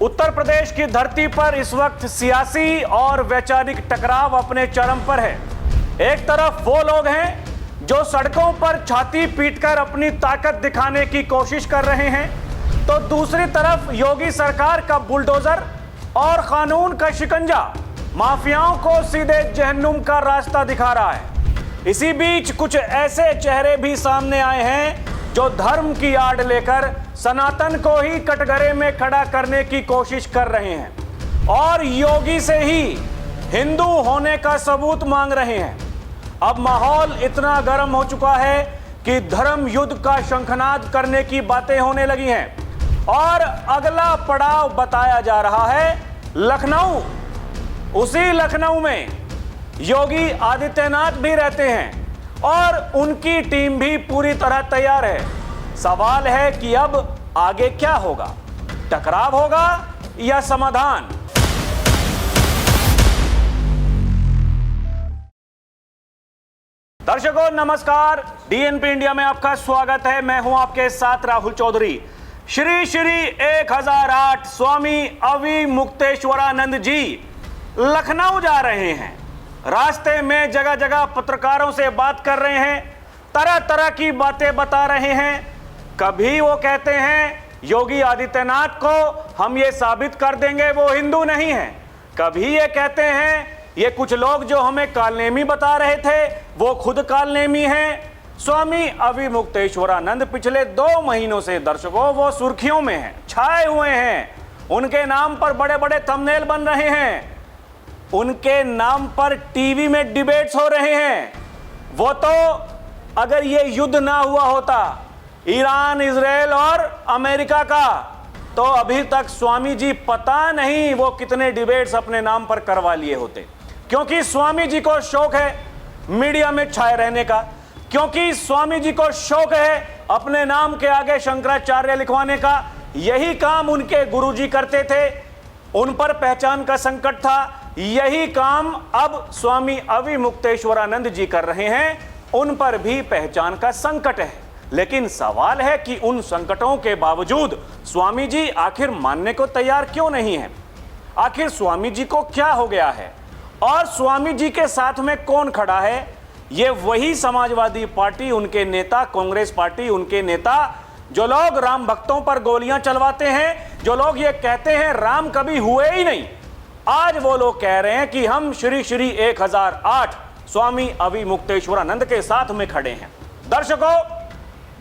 उत्तर प्रदेश की धरती पर इस वक्त सियासी और वैचारिक टकराव अपने चरम पर है। एक तरफ वो लोग हैं जो सड़कों पर छाती पीटकर अपनी ताकत दिखाने की कोशिश कर रहे हैं, तो दूसरी तरफ योगी सरकार का बुलडोजर और कानून का शिकंजा माफियाओं को सीधे जहन्नुम का रास्ता दिखा रहा है। इसी बीच कुछ ऐसे चेहरे भी सामने आए हैं जो धर्म की आड़ लेकर सनातन को ही कटघरे में खड़ा करने की कोशिश कर रहे हैं और योगी से ही हिंदू होने का सबूत मांग रहे हैं। अब माहौल इतना गर्म हो चुका है कि धर्म युद्ध का शंखनाद करने की बातें होने लगी हैं और अगला पड़ाव बताया जा रहा है लखनऊ। उसी लखनऊ में योगी आदित्यनाथ भी रहते हैं और उनकी टीम भी पूरी तरह तैयार है। सवाल है कि अब आगे क्या होगा, टकराव होगा या समाधान? दर्शकों नमस्कार, डीएनपी इंडिया में आपका स्वागत है। मैं हूं आपके साथ राहुल चौधरी। श्री श्री 1008 स्वामी अविमुक्तेश्वरानंद जी लखनऊ जा रहे हैं। रास्ते में जगह जगह पत्रकारों से बात कर रहे हैं, तरह तरह की बातें बता रहे हैं। कभी वो कहते हैं योगी आदित्यनाथ को हम ये साबित कर देंगे वो हिंदू नहीं है, कभी ये कहते हैं ये कुछ लोग जो हमें कालनेमी बता रहे थे वो खुद कालनेमी हैं। स्वामी अविमुक्तेश्वरानंद पिछले 2 महीनों से दर्शकों वो सुर्खियों में हैं, छाए हुए हैं। उनके नाम पर बड़े बड़े थंबनेल बन रहे हैं, उनके नाम पर टीवी में डिबेट्स हो रहे हैं। वो तो अगर ये युद्ध ना हुआ होता ईरान, इजराइल और अमेरिका का, तो अभी तक स्वामी जी पता नहीं वो कितने डिबेट्स अपने नाम पर करवा लिए होते। क्योंकि स्वामी जी को शौक है मीडिया में छाए रहने का, क्योंकि स्वामी जी को शौक है अपने नाम के आगे शंकराचार्य लिखवाने का। यही काम उनके गुरुजी करते थे, उन पर पहचान का संकट था। यही काम अब स्वामी अविमुक्तेश्वरानंद जी कर रहे हैं, उन पर भी पहचान का संकट है। लेकिन सवाल है कि उन संकटों के बावजूद स्वामी जी आखिर मानने को तैयार क्यों नहीं है? आखिर स्वामी जी को क्या हो गया है और स्वामी जी के साथ में कौन खड़ा है? ये वही समाजवादी पार्टी, उनके नेता, कांग्रेस पार्टी, उनके नेता जो लोग राम भक्तों पर गोलियां चलवाते हैं, जो लोग ये कहते हैं राम कभी हुए ही नहीं, आज वो लोग कह रहे हैं कि हम श्री श्री 1008 स्वामी अविमुक्तेश्वरानंद के साथ में खड़े हैं। दर्शकों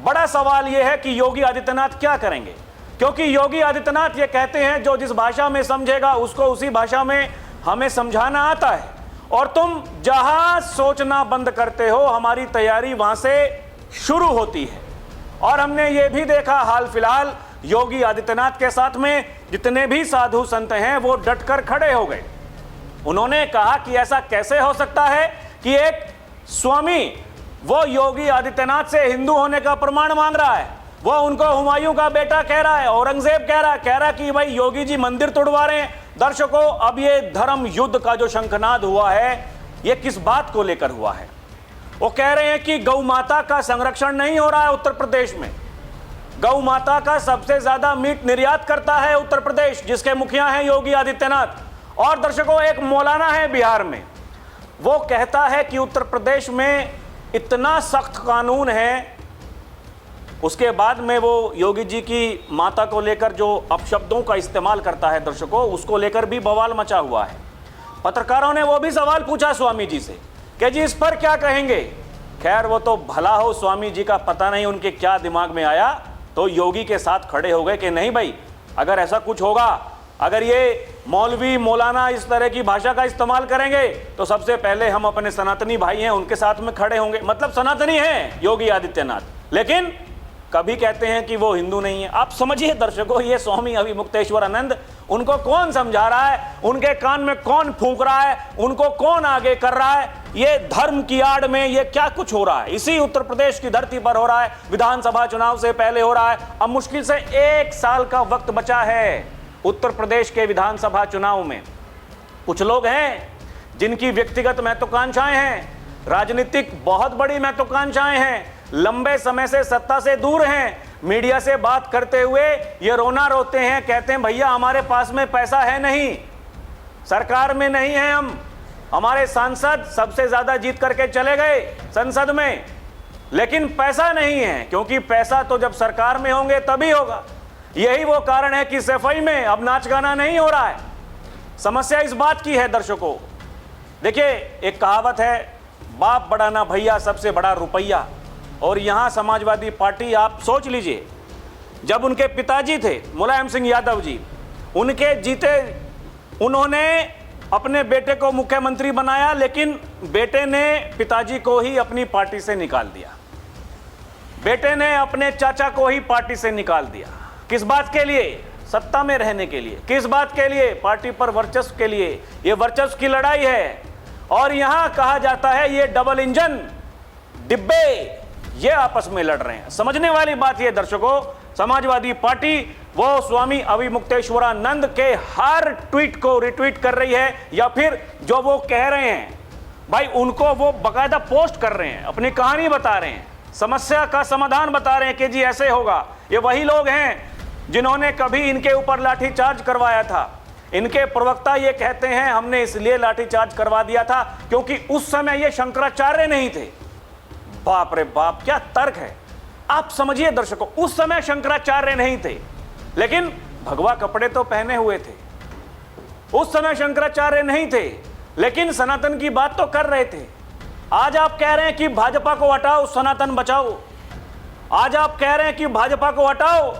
बड़ा सवाल यह है कि योगी आदित्यनाथ क्या करेंगे, क्योंकि योगी आदित्यनाथ ये कहते हैं जो जिस भाषा में समझेगा उसको उसी भाषा में हमें समझाना आता है, और तुम जहां सोचना बंद करते हो हमारी तैयारी वहां से शुरू होती है। और हमने ये भी देखा हाल फिलहाल योगी आदित्यनाथ के साथ में जितने भी साधु संत हैं वो डटकर खड़े हो गए। उन्होंने कहा कि ऐसा कैसे हो सकता है कि एक स्वामी वो योगी आदित्यनाथ से हिंदू होने का प्रमाण मांग रहा है, वो उनको हुमायूं का बेटा कह रहा है, औरंगजेब कह रहा है कि भाई योगी जी मंदिर तोड़वा रहे हैं। दर्शकों अब ये धर्म युद्ध का जो शंखनाद हुआ है ये किस बात को लेकर हुआ है? वो कह रहे हैं कि गौ माता का संरक्षण नहीं हो रहा है उत्तर प्रदेश में। गौ माता का सबसे ज्यादा मीट निर्यात करता है उत्तर प्रदेश, जिसके मुखिया हैं योगी आदित्यनाथ। और दर्शकों एक मौलाना है बिहार में, वो कहता है कि उत्तर प्रदेश में इतना सख्त कानून है, उसके बाद में वो योगी जी की माता को लेकर जो अपशब्दों का इस्तेमाल करता है दर्शकों, उसको लेकर भी बवाल मचा हुआ है। पत्रकारों ने वो भी सवाल पूछा स्वामी जी से कि जी इस पर क्या कहेंगे। खैर वो तो भला हो, स्वामी जी का पता नहीं उनके क्या दिमाग में आया, तो योगी के साथ खड़े हो गए कि नहीं भाई अगर ऐसा कुछ होगा, अगर ये मौलवी मौलाना इस तरह की भाषा का इस्तेमाल करेंगे तो सबसे पहले हम अपने सनातनी भाई हैं उनके साथ में खड़े होंगे। मतलब सनातनी हैं योगी आदित्यनाथ, लेकिन कभी कहते हैं कि वो हिंदू नहीं है। आप समझिए दर्शकों ये स्वामी अविमुक्तेश्वरानंद, उनको कौन समझा रहा है, उनके कान में कौन फूंक रहा है, उनको कौन आगे कर रहा है? ये धर्म की आड़ में ये क्या कुछ हो रहा है? इसी उत्तर प्रदेश की धरती पर हो रहा है, विधानसभा चुनाव से पहले हो रहा है। अब मुश्किल से 1 साल का वक्त बचा है उत्तर प्रदेश के विधानसभा चुनाव में। कुछ लोग हैं जिनकी व्यक्तिगत महत्वाकांक्षाएं हैं, राजनीतिक बहुत बड़ी महत्वाकांक्षाएं हैं, लंबे समय से सत्ता से दूर हैं, मीडिया से बात करते हुए ये रोना रोते हैं, कहते हैं भैया हमारे पास में पैसा है नहीं, सरकार में नहीं है हम, हमारे सांसद सबसे ज्यादा जीत करके चले गए संसद में, लेकिन पैसा नहीं है, क्योंकि पैसा तो जब सरकार में होंगे तभी होगा। यही वो कारण है कि सफाई में अब नाच गाना नहीं हो रहा है। समस्या इस बात की है दर्शकों, देखिए एक कहावत है, बाप बड़ा ना भैया सबसे बड़ा रुपया। और यहां समाजवादी पार्टी, आप सोच लीजिए, जब उनके पिताजी थे मुलायम सिंह यादव जी, उनके जीते उन्होंने अपने बेटे को मुख्यमंत्री बनाया, लेकिन बेटे ने पिताजी को ही अपनी पार्टी से निकाल दिया, बेटे ने अपने चाचा को ही पार्टी से निकाल दिया। किस बात के लिए? सत्ता में रहने के लिए। किस बात के लिए? पार्टी पर वर्चस्व के लिए। ये वर्चस्व की लड़ाई है। और यहां कहा जाता है ये डबल इंजन डिब्बे ये आपस में लड़ रहे हैं। समझने वाली बात ये दर्शकों, समाजवादी पार्टी वो स्वामी अविमुक्तेश्वरानंद के हर ट्वीट को रिट्वीट कर रही है, या फिर जो वो कह रहे हैं भाई उनको वो बकायदा पोस्ट कर रहे हैं, अपनी कहानी बता रहे हैं, समस्या का समाधान बता रहे हैं कि जी ऐसे होगा। ये वही लोग हैं जिन्होंने कभी इनके ऊपर लाठीचार्ज करवाया था। इनके प्रवक्ता ये कहते हैं हमने इसलिए लाठीचार्ज करवा दिया था क्योंकि उस समय ये शंकराचार्य नहीं थे। बाप रे बाप, क्या तर्क है! आप समझिए दर्शकों, उस समय शंकराचार्य नहीं थे, लेकिन भगवा कपड़े तो पहने हुए थे। उस समय शंकराचार्य नहीं थे, लेकिन सनातन की बात तो कर रहे थे। आज आप कह रहे हैं कि भाजपा को हटाओ, सनातन बचाओ। आज आप कह रहे हैं कि भाजपा को हटाओ,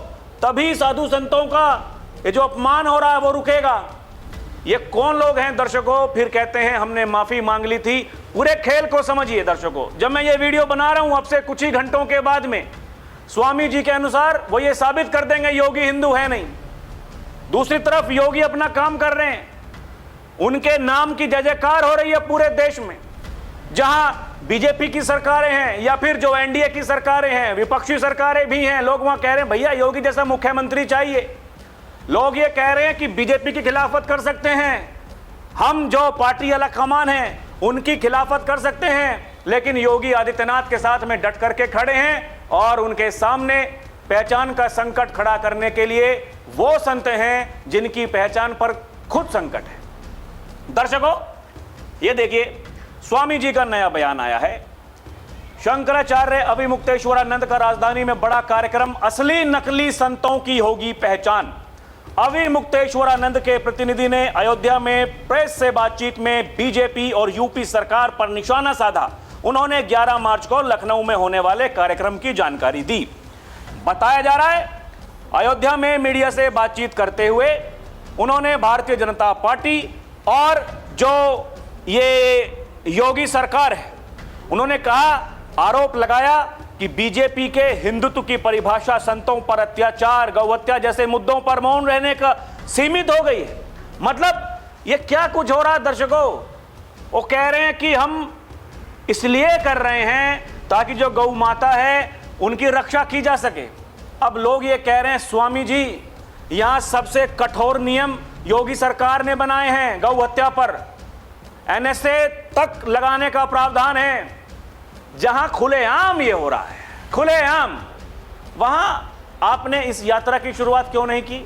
तभी साधु संतों का ये जो अपमान हो रहा है वो रुकेगा। ये कौन लोग हैं दर्शकों? फिर कहते हैं हमने माफी मांग ली थी। पूरे खेल को समझिए दर्शकों, जब मैं ये वीडियो बना रहा हूं अब से कुछ ही घंटों के बाद में, स्वामी जी के अनुसार वो ये साबित कर देंगे योगी हिंदू है नहीं। दूसरी तरफ योगी अपना काम कर रहे हैं, उनके नाम की जय जयकार हो रही है पूरे देश में। जहां बीजेपी की सरकारें हैं या फिर जो एनडीए की सरकारें हैं, विपक्षी सरकारें भी हैं, लोग वहां कह रहे हैं भैया योगी जैसा मुख्यमंत्री चाहिए। लोग ये कह रहे हैं कि बीजेपी की खिलाफत कर सकते हैं, हम जो पार्टी अलग कमान है उनकी खिलाफत कर सकते हैं, लेकिन योगी आदित्यनाथ के साथ में डट करके खड़े हैं और उनके सामने पहचान का संकट खड़ा करने के लिए वो संत हैं जिनकी पहचान पर खुद संकट है। दर्शकों ये देखिए, स्वामी जी का नया बयान आया है। शंकराचार्य अविमुक्तेश्वरानंद का राजधानी में बड़ा कार्यक्रम, असली नकली संतों की होगी पहचान। अविमुक्तेश्वरानंद के प्रतिनिधि ने अयोध्या में प्रेस से बातचीत में बीजेपी और यूपी सरकार पर निशाना साधा। उन्होंने 11 मार्च को लखनऊ में होने वाले कार्यक्रम की जानकारी दी। बताया जा रहा है अयोध्या में मीडिया से बातचीत करते हुए उन्होंने भारतीय जनता पार्टी और जो ये योगी सरकार है, उन्होंने कहा, आरोप लगाया कि बीजेपी के हिंदुत्व की परिभाषा संतों पर अत्याचार, गौहत्या जैसे मुद्दों पर मौन रहने का सीमित हो गई है। मतलब ये क्या कुछ हो रहा है दर्शकों? वो कह रहे हैं कि हम इसलिए कर रहे हैं ताकि जो गौ माता है उनकी रक्षा की जा सके। अब लोग ये कह रहे हैं स्वामी जी यहां सबसे कठोर नियम योगी सरकार ने बनाए हैं, गौ हत्या पर एनएसए तक लगाने का प्रावधान है। जहां खुलेआम ये हो रहा है, खुलेआम, वहां आपने इस यात्रा की शुरुआत क्यों नहीं की?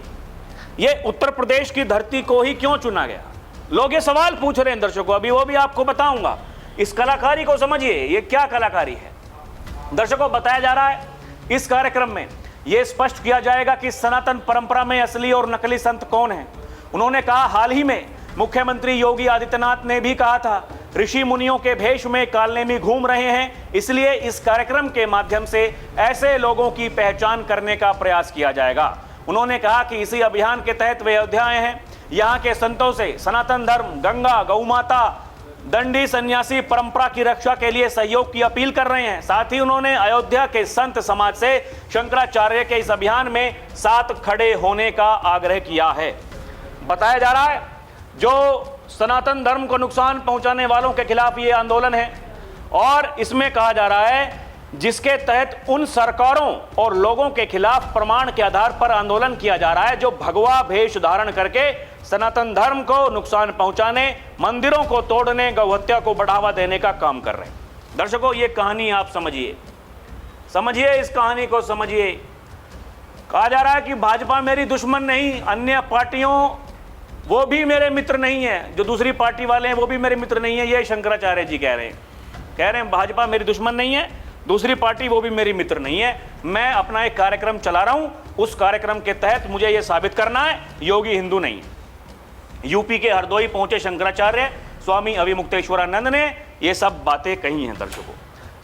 ये उत्तर प्रदेश की धरती को ही क्यों चुना गया? लोग ये सवाल पूछ रहे हैं दर्शकों, अभी वो भी आपको बताऊंगा। इस कलाकारी को समझिए, ये क्या कलाकारी है। दर्शकों बताया जा रहा है इस कार्यक्रम में यह स्पष्ट किया जाएगा कि सनातन परंपरा में असली और नकली संत कौन है। उन्होंने कहा, हाल ही में मुख्यमंत्री योगी आदित्यनाथ ने भी कहा था ऋषि मुनियों के भेष में कालने में घूम रहे हैं, इसलिए इस कार्यक्रम के माध्यम से ऐसे लोगों की पहचान करने का प्रयास किया जाएगा। उन्होंने कहा कि इसी अभियान के तहत वे अयोध्या आए हैं, यहाँ के संतों से सनातन धर्म, गंगा, गौमाता, दंडी सन्यासी परंपरा की रक्षा के लिए सहयोग की अपील कर रहे हैं। साथ ही उन्होंने अयोध्या के संत समाज से शंकराचार्य के इस अभियान में साथ खड़े होने का आग्रह किया है। बताया जा रहा है जो सनातन धर्म को नुकसान पहुंचाने वालों के खिलाफ ये आंदोलन है, और इसमें कहा जा रहा है जिसके तहत उन सरकारों और लोगों के खिलाफ प्रमाण के आधार पर आंदोलन किया जा रहा है जो भगवा भेष धारण करके सनातन धर्म को नुकसान पहुंचाने, मंदिरों को तोड़ने, गौहत्या को बढ़ावा देने का काम कर रहे हैं। दर्शकों ये कहानी आप समझिए, समझिए इस कहानी को समझिए। कहा जा रहा है कि भाजपा मेरी दुश्मन नहीं, अन्य पार्टियों वो भी मेरे मित्र नहीं है, जो दूसरी पार्टी वाले हैं वो भी मेरे मित्र नहीं है। ये शंकराचार्य जी कह रहे हैं भाजपा मेरी दुश्मन नहीं है, दूसरी पार्टी वो भी मेरी मित्र नहीं है। मैं अपना एक कार्यक्रम चला रहा हूं, उस कार्यक्रम के तहत मुझे यह साबित करना है योगी हिंदू नहीं। यूपी के हरदोई पहुंचे शंकराचार्य स्वामी अविमुक्तेश्वरानंद ने ये सब बातें कही हैं दर्शकों।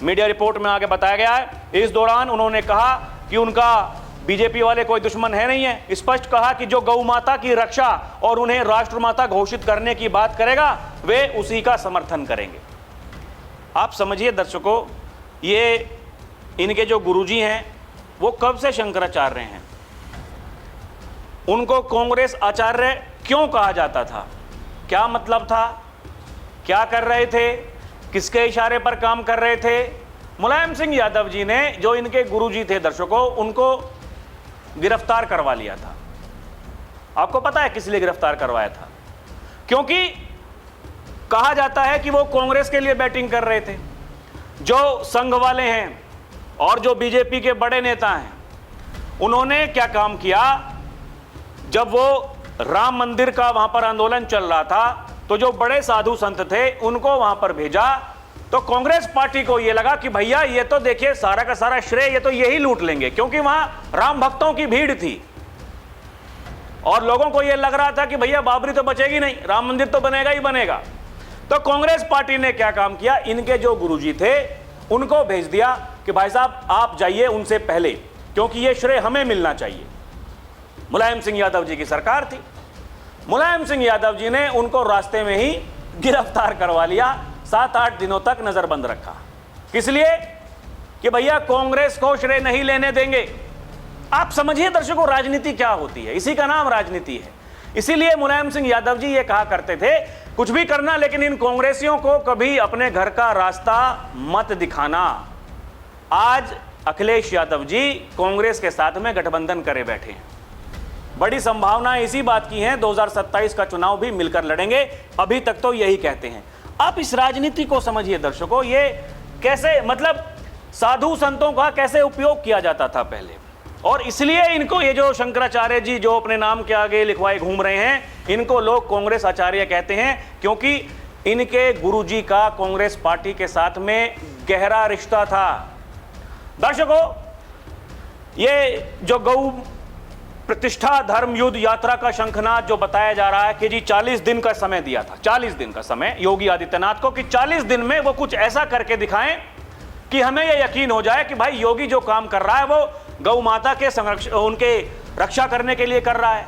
मीडिया रिपोर्ट में आगे बताया गया है, इस दौरान उन्होंने कहा कि उनका बीजेपी वाले कोई दुश्मन है नहीं है। स्पष्ट कहा कि जो गौ माता की रक्षा और उन्हें राष्ट्रमाता घोषित करने की बात करेगा वे उसी का समर्थन करेंगे। आप समझिए दर्शकों, ये इनके जो गुरुजी हैं वो कब से शंकराचार्य हैं। उनको कांग्रेस आचार्य क्यों कहा जाता था, क्या मतलब था, क्या कर रहे थे, किसके इशारे पर काम कर रहे थे। मुलायम सिंह यादव जी ने, जो इनके गुरुजी थे दर्शकों, उनको गिरफ्तार करवा लिया था। आपको पता है किस लिए गिरफ्तार करवाया था? क्योंकि कहा जाता है कि वो कांग्रेस के लिए बैटिंग कर रहे थे। जो संघ वाले हैं और जो बीजेपी के बड़े नेता हैं, उन्होंने क्या काम किया, जब वो राम मंदिर का वहां पर आंदोलन चल रहा था तो जो बड़े साधु संत थे उनको वहां पर भेजा। तो कांग्रेस पार्टी को यह लगा कि भैया ये तो देखिए सारा का सारा श्रेय ये तो यही लूट लेंगे, क्योंकि वहां राम भक्तों की भीड़ थी और लोगों को यह लग रहा था कि भैया बाबरी तो बचेगी नहीं, राम मंदिर तो बनेगा ही बनेगा। तो कांग्रेस पार्टी ने क्या काम किया, इनके जो गुरुजी थे उनको भेज दिया कि भाई साहब आप जाइए उनसे पहले, क्योंकि ये श्रेय हमें मिलना चाहिए। मुलायम सिंह यादव जी की सरकार थी, मुलायम सिंह यादव जी ने उनको रास्ते में ही गिरफ्तार करवा लिया, 7-8 दिनों तक नजरबंद रखा। किस लिए? कि भैया कांग्रेस को श्रेय नहीं लेने देंगे। आप समझिए दर्शकों, राजनीति क्या होती है, इसी का नाम राजनीति है। इसीलिए मुलायम सिंह यादव जी ये कहा करते थे, कुछ भी करना लेकिन इन कांग्रेसियों को कभी अपने घर का रास्ता मत दिखाना। आज अखिलेश यादव जी कांग्रेस के साथ में गठबंधन करे बैठे हैं। बड़ी संभावना इसी बात की है 2027 का चुनाव भी मिलकर लड़ेंगे, अभी तक तो यही कहते हैं। आप इस राजनीति को समझिए दर्शकों, ये कैसे, मतलब साधु संतों का कैसे उपयोग किया जाता था पहले। और इसलिए इनको, ये जो शंकराचार्य जी जो अपने नाम के आगे लिखवाए घूम रहे हैं, इनको लोग कांग्रेस आचार्य कहते हैं, क्योंकि इनके गुरुजी का कांग्रेस पार्टी के साथ में गहरा रिश्ता था। दर्शकों, ये जो गौ प्रतिष्ठा धर्म युद्ध यात्रा का शंखनाद जो बताया जा रहा है कि जी 40 दिन का समय दिया था, 40 दिन का समय योगी आदित्यनाथ को, कि 40 दिन में वो कुछ ऐसा करके दिखाएं कि हमें यह यकीन हो जाए कि भाई योगी जो काम कर रहा है वो गौ माता के संरक्षण, उनके रक्षा करने के लिए कर रहा है,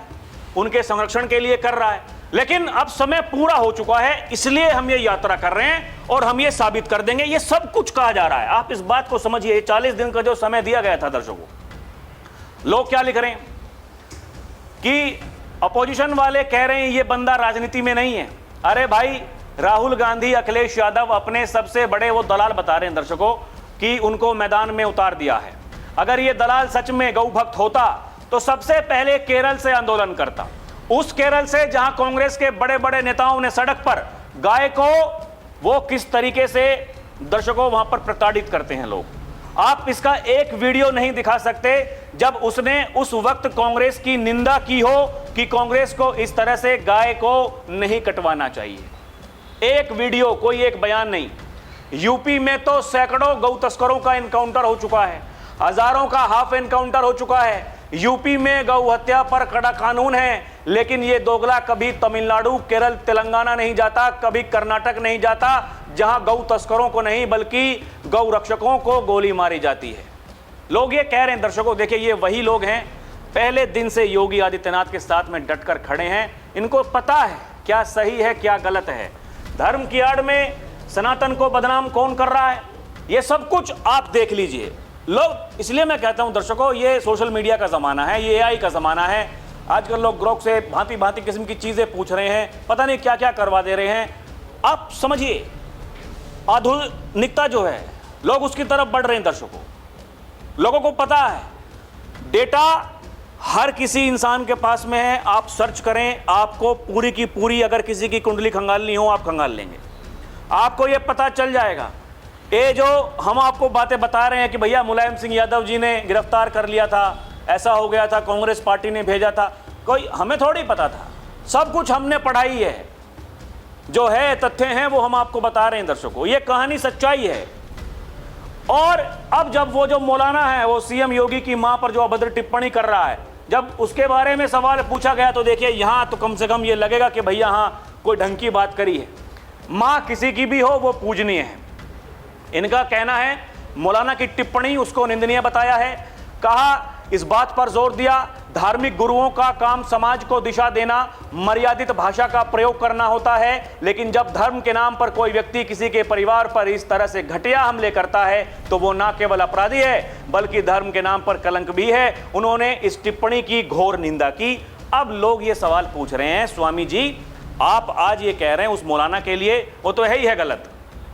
उनके संरक्षण के लिए कर रहा है। लेकिन अब समय पूरा हो चुका है, इसलिए हम ये यात्रा कर रहे हैं और हम ये साबित कर देंगे, ये सब कुछ कहा जा रहा है। आप इस बात को समझिए, 40 दिन का जो समय दिया गया था दर्शकों, लोग क्या लिख रहे हैं कि अपोजिशन वाले कह रहे हैं ये बंदा राजनीति में नहीं है। अरे भाई, राहुल गांधी, अखिलेश यादव अपने सबसे बड़े वो दलाल बता रहे हैं दर्शकों कि उनको मैदान में उतार दिया है। अगर ये दलाल सच में गौ भक्त होता तो सबसे पहले केरल से आंदोलन करता, उस केरल से जहां कांग्रेस के बड़े बड़े नेताओं ने सड़क पर गाय को वो किस तरीके से दर्शकों वहां पर प्रताड़ित करते हैं लोग। आप इसका एक वीडियो नहीं दिखा सकते जब उसने उस वक्त कांग्रेस की निंदा की हो कि कांग्रेस को इस तरह से गाय को नहीं कटवाना चाहिए। एक वीडियो, कोई एक बयान नहीं। यूपी में तो सैकड़ों गौ तस्करों का एनकाउंटर हो चुका है, हजारों का हाफ एनकाउंटर हो चुका है। यूपी में गौ हत्या पर कड़ा कानून है, लेकिन ये दोगला कभी तमिलनाडु, केरल, तेलंगाना नहीं जाता, कभी कर्नाटक नहीं जाता, जहां गौ तस्करों को नहीं बल्कि गौ रक्षकों को गोली मारी जाती है। लोग ये कह रहे हैं दर्शकों, देखिए ये वही लोग हैं पहले दिन से योगी आदित्यनाथ के साथ में डटकर खड़े हैं। इनको पता है क्या सही है क्या गलत है। धर्म की आड़ में सनातन को बदनाम कौन कर रहा है, ये सब कुछ आप देख लीजिए लोग। इसलिए मैं कहता हूं दर्शकों, ये सोशल मीडिया का ज़माना है, ये AI का ज़माना है। आजकल लोग ग्रोक से भांति भांति किस्म की चीज़ें पूछ रहे हैं, पता नहीं क्या क्या करवा दे रहे हैं। आप समझिए, आधुनिकता जो है लोग उसकी तरफ बढ़ रहे हैं दर्शकों। लोगों को पता है डेटा हर किसी इंसान के पास में है, आप सर्च करें, आपको पूरी की पूरी, अगर किसी की कुंडली खंगालनी हो आप खंगाल लेंगे, आपको ये पता चल जाएगा। ये जो हम आपको बातें बता रहे हैं कि भैया मुलायम सिंह यादव जी ने गिरफ्तार कर लिया था, ऐसा हो गया था, कांग्रेस पार्टी ने भेजा था, कोई हमें थोड़ी पता था। सब कुछ हमने पढ़ाई है, जो है तथ्य हैं वो हम आपको बता रहे हैं दर्शकों, ये कहानी सच्चाई है। और अब जब वो जो मौलाना है वो सीएम योगी की मां पर जो अभद्र टिप्पणी कर रहा है, जब उसके बारे में सवाल पूछा गया तो देखिए यहां तो कम से कम ये लगेगा कि भैया हाँ कोई ढंग की बात करी है। मां किसी की भी हो वो पूजनीय है। इनका कहना है मौलाना की टिप्पणी उसको निंदनीय बताया है। कहा, इस बात पर जोर दिया, धार्मिक गुरुओं का काम समाज को दिशा देना, मर्यादित भाषा का प्रयोग करना होता है, लेकिन जब धर्म के नाम पर कोई व्यक्ति किसी के परिवार पर इस तरह से घटिया हमले करता है तो वो न केवल अपराधी है बल्कि धर्म के नाम पर कलंक भी है। उन्होंने इस टिप्पणी की घोर निंदा की। अब लोग ये सवाल पूछ रहे हैं, स्वामी जी आप आज ये कह रहे हैं उस मौलाना के लिए, वो तो है ही है गलत,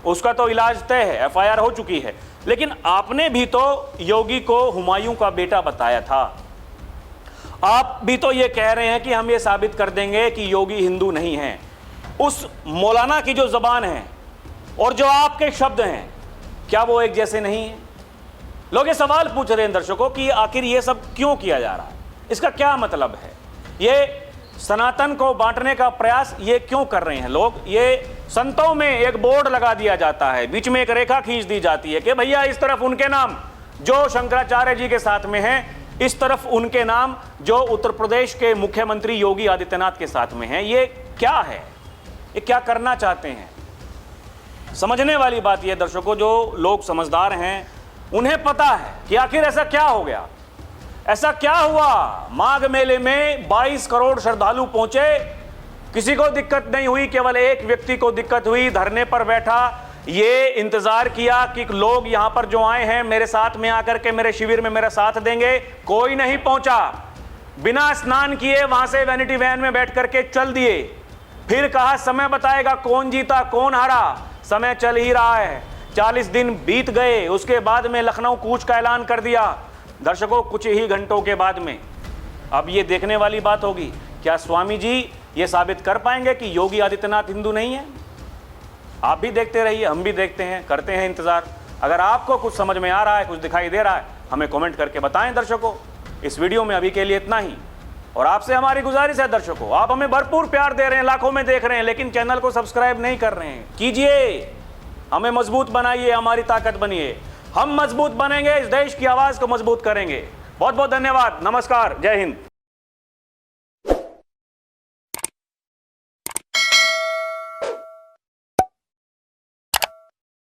उसका तो इलाज तय है, एफआईआर हो चुकी है, लेकिन आपने भी तो योगी को हुमायूं का बेटा बताया था। आप भी तो ये कह रहे हैं कि हम ये साबित कर देंगे कि योगी हिंदू नहीं है। उस मौलाना की जो जबान है और जो आपके शब्द हैं, क्या वो एक जैसे नहीं है? लोग ये सवाल पूछ रहे हैं दर्शकों कि आखिर ये सब क्यों किया जा रहा है, इसका क्या मतलब है? ये सनातन को बांटने का प्रयास ये क्यों कर रहे हैं लोग? ये संतों में एक बोर्ड लगा दिया जाता है, बीच में एक रेखा खींच दी जाती है कि भैया इस तरफ उनके नाम जो शंकराचार्य जी के साथ में हैं, इस तरफ उनके नाम जो उत्तर प्रदेश के मुख्यमंत्री योगी आदित्यनाथ के साथ में हैं। ये क्या है? ये क्या करना चाहते हैं? समझने वाली बात यह दर्शकों, जो लोग समझदार हैं उन्हें पता है कि आखिर ऐसा क्या हो गया, ऐसा क्या हुआ। माघ मेले में 22 करोड़ श्रद्धालु पहुंचे, किसी को दिक्कत नहीं हुई, केवल एक व्यक्ति को दिक्कत हुई, धरने पर बैठा, ये इंतजार किया कि लोग यहां पर जो आए हैं मेरे साथ में आकर के मेरे शिविर में मेरा साथ देंगे, कोई नहीं पहुंचा। बिना स्नान किए वहां से वैनिटी वैन में बैठ करके चल दिए। फिर कहा समय बताएगा कौन जीता कौन हारा। समय चल ही रहा है, 40 दिन बीत गए, उसके बाद में लखनऊ कूच का ऐलान कर दिया। दर्शकों कुछ ही घंटों के बाद में अब ये देखने वाली बात होगी, क्या स्वामी जी ये साबित कर पाएंगे कि योगी आदित्यनाथ हिंदू नहीं है? आप भी देखते रहिए, हम भी देखते हैं, करते हैं इंतजार। अगर आपको कुछ समझ में आ रहा है, कुछ दिखाई दे रहा है, हमें कमेंट करके बताएं दर्शकों। इस वीडियो में अभी के लिए इतना ही, और आपसे हमारी गुजारिश है दर्शकों, आप हमें भरपूर प्यार दे रहे हैं, लाखों में देख रहे हैं, लेकिन चैनल को सब्सक्राइब नहीं कर रहे हैं। कीजिए, हमें मजबूत बनाइए, हमारी ताकत बनिए। हम मजबूत बनेंगे, इस देश की आवाज को मजबूत करेंगे। बहुत बहुत धन्यवाद, नमस्कार, जय हिंद।